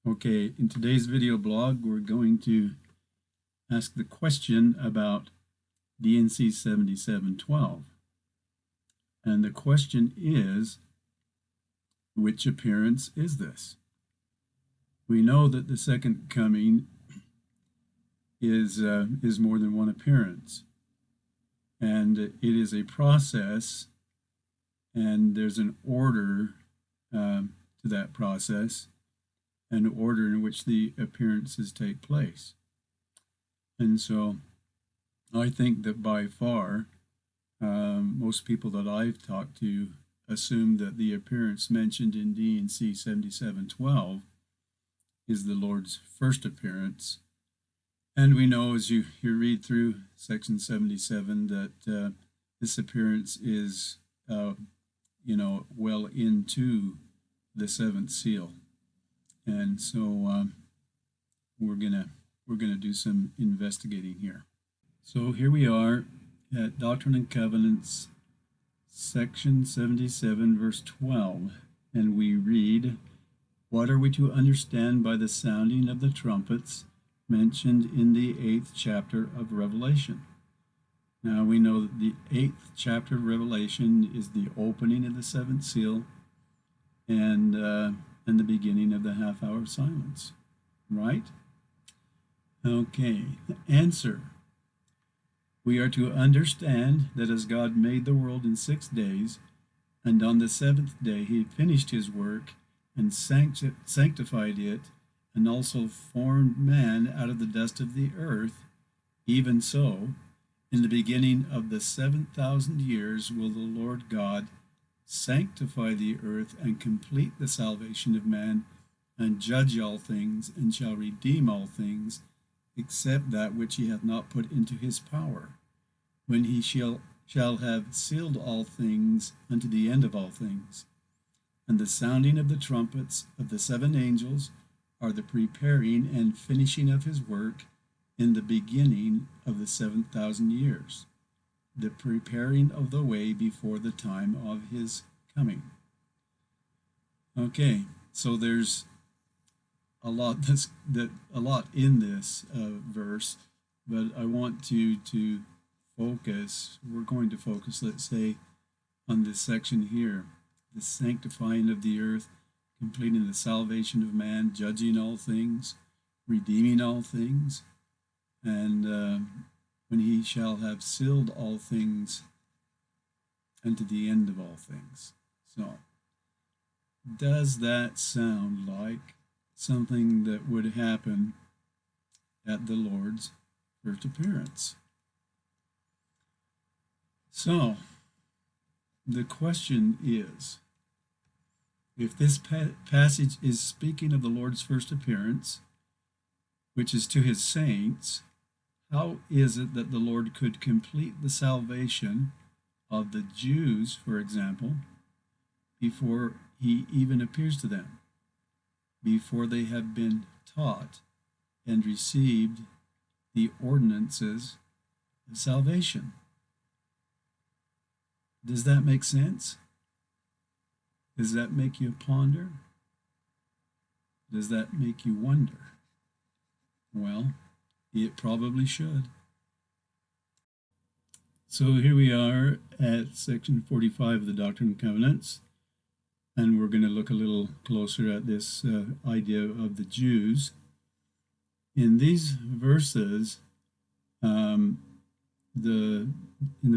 Okay, in today's video blog, we're going to ask the question about DNC 7712. And the question is, which appearance is this? We know that the second coming is more than one appearance. And it is a process, and there's an order to that process, an order in which the appearances take place. And so I think that by far, most people that I've talked to assume that the appearance mentioned in DNC 7712 is the Lord's first appearance. And we know as you read through section 77 that this appearance is, well into the seventh seal. And so we're gonna do some investigating here. So here we are at Doctrine and Covenants, section 77, verse 12, and we read, "What are we to understand by the sounding of the trumpets mentioned in the 8th chapter of Revelation?" Now we know that the 8th chapter of Revelation is the opening of the seventh seal and the beginning of the half-hour of silence, right? Okay, the answer. We are to understand that as God made the world in 6 days, and on the seventh day he finished his work and sanctified it, and also formed man out of the dust of the earth, even so, in the beginning of the 7,000 years will the Lord God sanctify the earth and complete the salvation of man, and judge all things, and shall redeem all things, except that which he hath not put into his power, when he shall have sealed all things unto the end of all things. And the sounding of the trumpets of the 7 angels are the preparing and finishing of his work in the beginning of the 7,000 years, the preparing of the way before the time of his coming. Okay, so there's a lot in this verse, but I want to focus. We're going to focus, let's say, on this section here, the sanctifying of the earth, completing the salvation of man, judging all things, redeeming all things, and when he shall have sealed all things unto the end of all things. So, does that sound like something that would happen at the Lord's first appearance? So, the question is, if this passage is speaking of the Lord's first appearance, which is to his saints, how is it that the Lord could complete the salvation of the Jews, for example, before he even appears to them, before they have been taught and received the ordinances of salvation? Does that make sense? Does that make you ponder? Does that make you wonder? Well, it probably should. So here we are at section 45 of the Doctrine and Covenants, and we're going to look a little closer at this idea of the Jews. In these verses, in the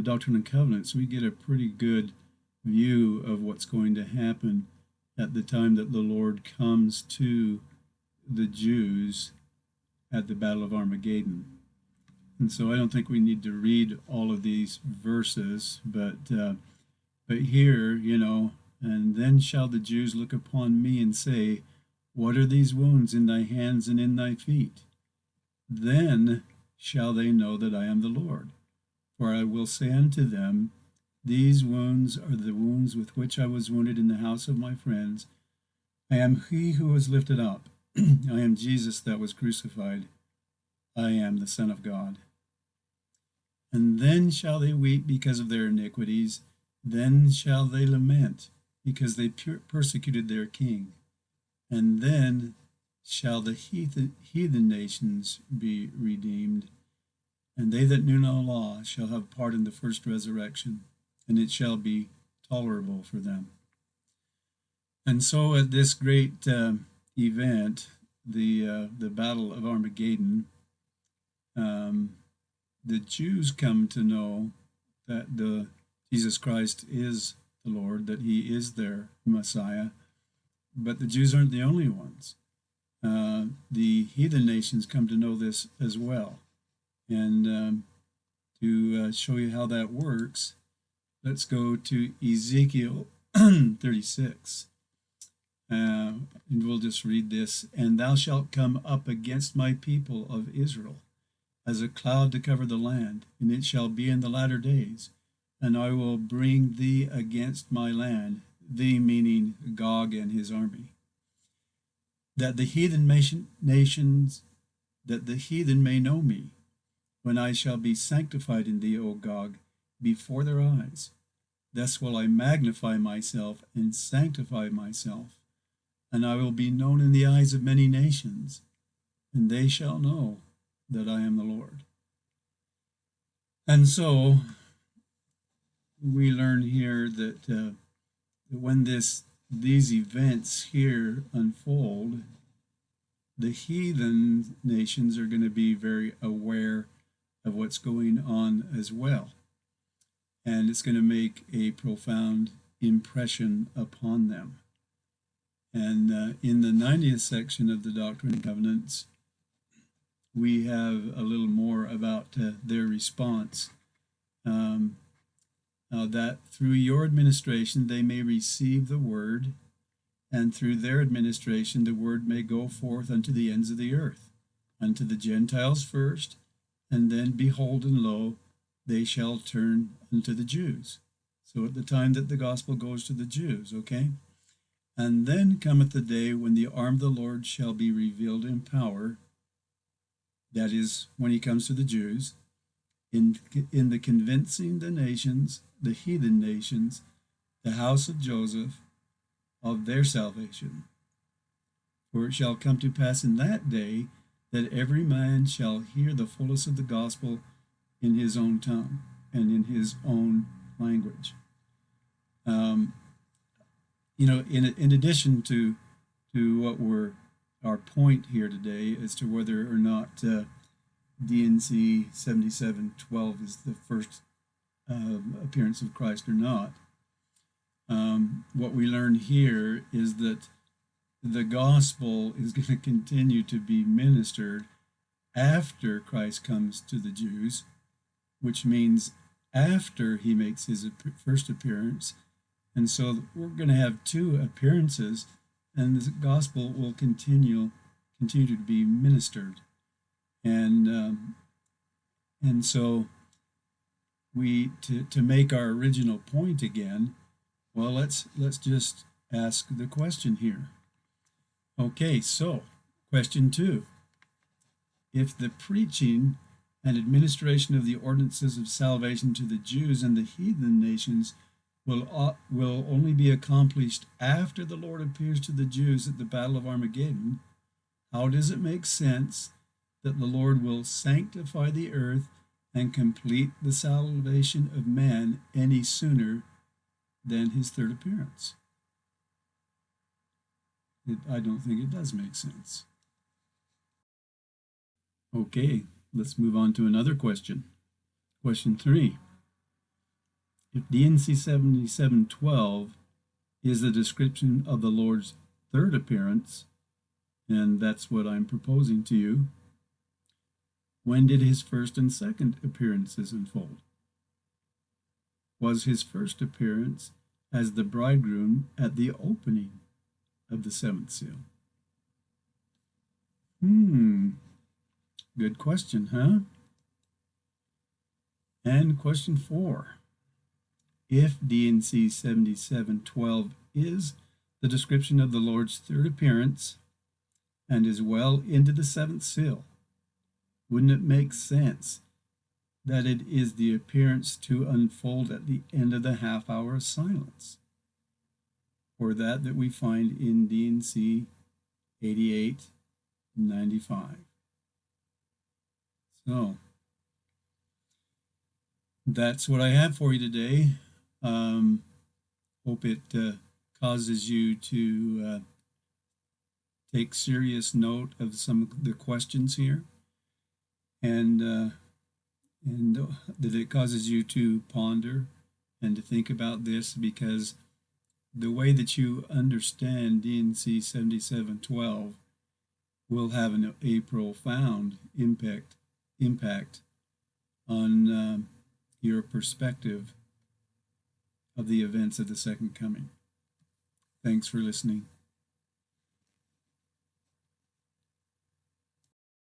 Doctrine and Covenants, we get a pretty good view of what's going to happen at the time that the Lord comes to the Jews at the Battle of Armageddon. And so I don't think we need to read all of these verses, but here, and then shall the Jews look upon me and say, what are these wounds in thy hands and in thy feet? Then shall they know that I am the Lord. For I will say unto them, these wounds are the wounds with which I was wounded in the house of my friends. I am he who was lifted up. I am Jesus that was crucified. I am the Son of God. And then shall they weep because of their iniquities. Then shall they lament because they persecuted their king. And then shall the heathen nations be redeemed, and they that knew no law shall have part in the first resurrection, and it shall be tolerable for them. And so at this great event, the Battle of Armageddon, the Jews come to know that Jesus Christ is the Lord, that he is their Messiah, but the Jews aren't the only ones. The heathen nations come to know this as well. And to show you how that works, let's go to Ezekiel 36. And we'll just read this. And thou shalt come up against my people of Israel as a cloud to cover the land, and it shall be in the latter days, and I will bring thee against my land, thee meaning Gog and his army, that the heathen nations, that the heathen may know me, when I shall be sanctified in thee, O Gog, before their eyes. Thus will I magnify myself and sanctify myself, and I will be known in the eyes of many nations, and they shall know that I am the Lord. And so we learn here that when these events here unfold, the heathen nations are going to be very aware of what's going on as well. And it's going to make a profound impression upon them. And in the 90th section of the Doctrine and Covenants, we have a little more about their response. That through your administration they may receive the word, and through their administration the word may go forth unto the ends of the earth, unto the Gentiles first, and then behold, and lo, they shall turn unto the Jews. So at the time that the gospel goes to the Jews, okay? And then cometh the day when the arm of the Lord shall be revealed in power. That is, when he comes to the Jews, in the convincing the nations, the heathen nations, the house of Joseph, of their salvation. For it shall come to pass in that day that every man shall hear the fullness of the gospel in his own tongue and in his own language. In addition to what our point here today as to whether or not D&C 7712 is the first appearance of Christ or not, what we learn here is that the gospel is going to continue to be ministered after Christ comes to the Jews, which means after he makes his first appearance. And so we're going to have two appearances, and the gospel will continue to be ministered. And so to make our original point again, well, let's just ask the question here. Okay, so question 2. If the preaching and administration of the ordinances of salvation to the Jews and the heathen nations will only be accomplished after the Lord appears to the Jews at the Battle of Armageddon, how does it make sense that the Lord will sanctify the earth and complete the salvation of man any sooner than his third appearance? I don't think it does make sense. Okay, let's move on to another question. Question 3. If D&C 7712 is the description of the Lord's third appearance, and that's what I'm proposing to you, when did his first and second appearances unfold? Was his first appearance as the bridegroom at the opening of the seventh seal? Good question, huh? And question 4. If D&C 7712 is the description of the Lord's third appearance and is well into the seventh seal, wouldn't it make sense that it is the appearance to unfold at the end of the half hour of silence, or that we find in D&C 88 95. So that's what I have for you today. Hope it causes you to take serious note of some of the questions here, and that it causes you to ponder and to think about this, because the way that you understand D&C 7712 will have a profound impact on your perspective of the events of the Second Coming. Thanks for listening.